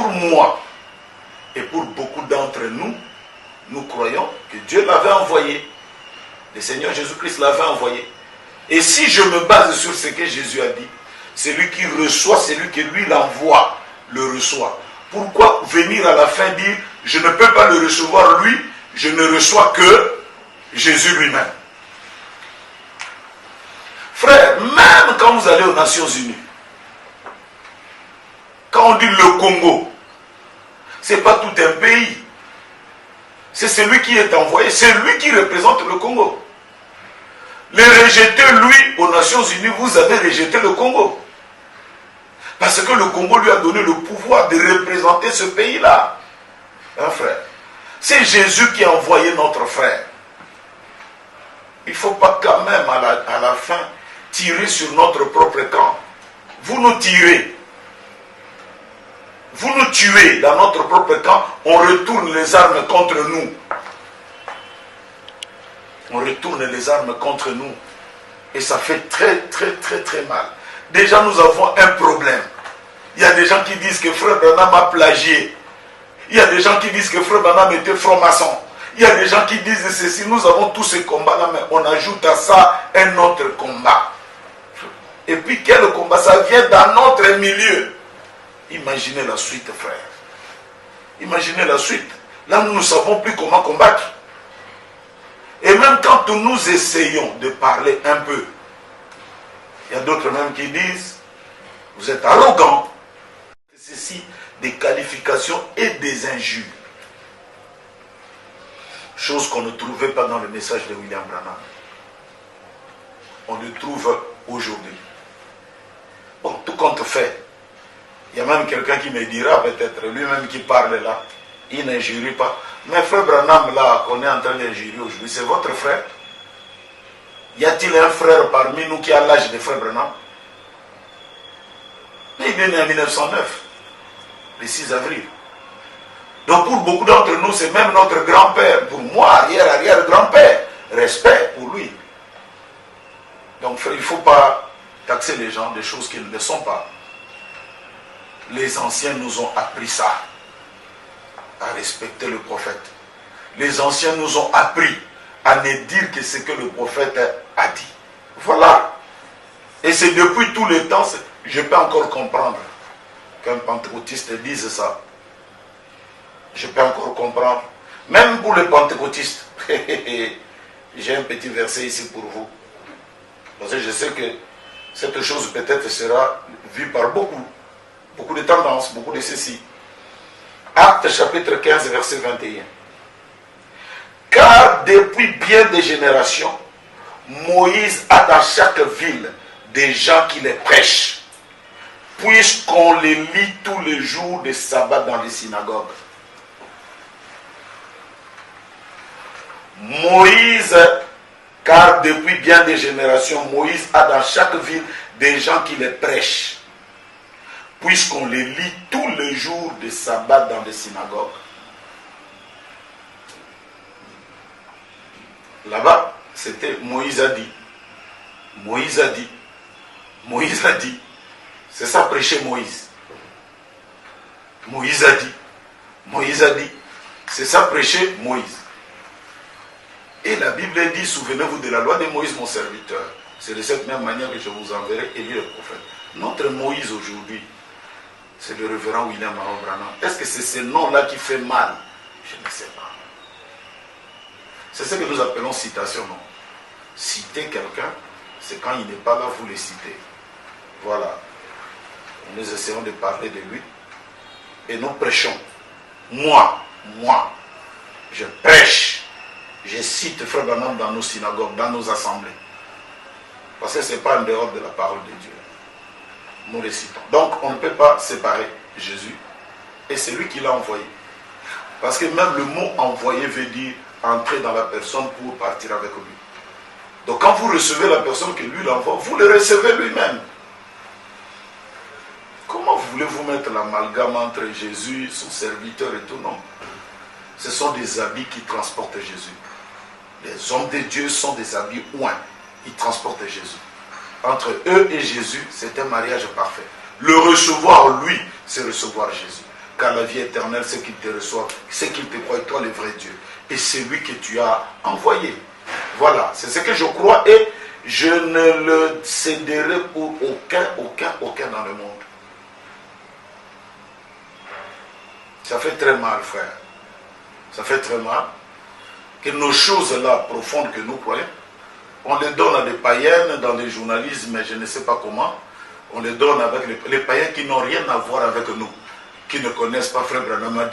pour moi et pour beaucoup d'entre nous, nous croyons que Dieu l'avait envoyé. Le Seigneur Jésus-Christ l'avait envoyé. Et si je me base sur ce que Jésus a dit, celui qui reçoit, celui qui lui l'envoie, le reçoit. Pourquoi venir à la fin dire, je ne peux pas le recevoir lui, je ne reçois que Jésus lui-même. Frère, même quand vous allez aux Nations Unies, quand on dit le Congo, ce n'est pas tout un pays. C'est celui qui est envoyé, c'est lui qui représente le Congo. Le rejeter, lui, aux Nations Unies, vous avez rejeté le Congo. Parce que le Congo lui a donné le pouvoir de représenter ce pays-là. Hein, frère? C'est Jésus qui a envoyé notre frère. Il ne faut pas quand même, à la fin, tirer sur notre propre camp. Vous nous tirez. Vous nous tuez dans notre propre camp, on retourne les armes contre nous. On retourne les armes contre nous. Et ça fait très, très, très, très mal. Déjà, nous avons un problème. Il y a des gens qui disent que Frère Branham a plagié. Il y a des gens qui disent que Frère Branham était franc-maçon. Il y a des gens qui disent ceci. Nous avons tous ces combats-là, mais on ajoute à ça un autre combat. Et puis, quel combat? Ça vient dans notre milieu. Imaginez la suite, frère. Imaginez la suite. Là, nous ne savons plus comment combattre. Et même quand nous essayons de parler un peu, il y a d'autres même qui disent, vous êtes arrogant. Ceci, des qualifications et des injures. Chose qu'on ne trouvait pas dans le message de William Branham. On le trouve aujourd'hui. Bon, tout compte fait. Il y a même quelqu'un qui me dira, peut-être, lui-même qui parle là, il n'injurie pas. Mais frère Branham, là, qu'on est en train d'injurer aujourd'hui, c'est votre frère. Y a-t-il un frère parmi nous qui a l'âge de frère Branham? Mais il est né en 1909, le 6 avril. Donc pour beaucoup d'entre nous, c'est même notre grand-père. Pour moi, arrière-grand-père. Respect pour lui. Donc frère, il ne faut pas taxer les gens des choses qu'ils ne sont pas. Les anciens nous ont appris ça, à respecter le prophète. Les anciens nous ont appris à ne dire que ce que le prophète a dit. Voilà. Et c'est depuis tout le temps, je peux encore comprendre qu'un pentecôtiste dise ça. Je peux encore comprendre. Même pour les pentecôtistes. J'ai un petit verset ici pour vous. Parce que je sais que cette chose peut-être sera vue par beaucoup. Beaucoup de tendances, beaucoup de ceci. Actes chapitre 15, verset 21. Car depuis bien des générations, Moïse a dans chaque ville des gens qui les prêchent, puisqu'on les lit tous les jours de sabbat dans les synagogues. Moïse, car depuis bien des générations, Moïse a dans chaque ville des gens qui les prêchent, puisqu'on les lit tous les jours de sabbat dans les synagogues. Là-bas, c'était Moïse a dit. Moïse a dit. Moïse a dit. C'est ça prêcher Moïse. Moïse a dit. Moïse a dit. C'est ça prêcher Moïse. Et la Bible dit, souvenez-vous de la loi de Moïse, mon serviteur. C'est de cette même manière que je vous enverrai Élie le prophète. Notre Moïse aujourd'hui, c'est le révérend William Branham. Est-ce que c'est ce nom-là qui fait mal? Je ne sais pas. C'est ce que nous appelons citation, non? Citer quelqu'un, c'est quand il n'est pas là, vous le citez. Voilà. Nous essayons de parler de lui. Et nous prêchons. Moi, je prêche. Je cite Frère Branham dans nos synagogues, dans nos assemblées. Parce que ce n'est pas en dehors de la parole de Dieu. Nous les citons. Donc on ne peut pas séparer Jésus et c'est lui qui l'a envoyé. Parce que même le mot envoyé veut dire entrer dans la personne pour partir avec lui. Donc quand vous recevez la personne que lui l'envoie, vous le recevez lui-même. Comment voulez-vous mettre l'amalgame entre Jésus, son serviteur et tout? Non. Ce sont des habits qui transportent Jésus. Les hommes de Dieu sont des habits oints. Ils transportent Jésus. Entre eux et Jésus, c'est un mariage parfait. Le recevoir, lui, c'est recevoir Jésus. car la vie éternelle, c'est qu'il te reçoit, c'est qu'il te croit, toi le vrai Dieu. Et c'est lui que tu as envoyé. Voilà, c'est ce que je crois et je ne le céderai pour aucun dans le monde. Ça fait très mal, frère. Ça fait très mal que nos choses-là profondes que nous croyons, on les donne à des païennes dans les journalismes, je ne sais pas comment. On les donne avec les païens qui n'ont rien à voir avec nous, qui ne connaissent pas Frère Branham.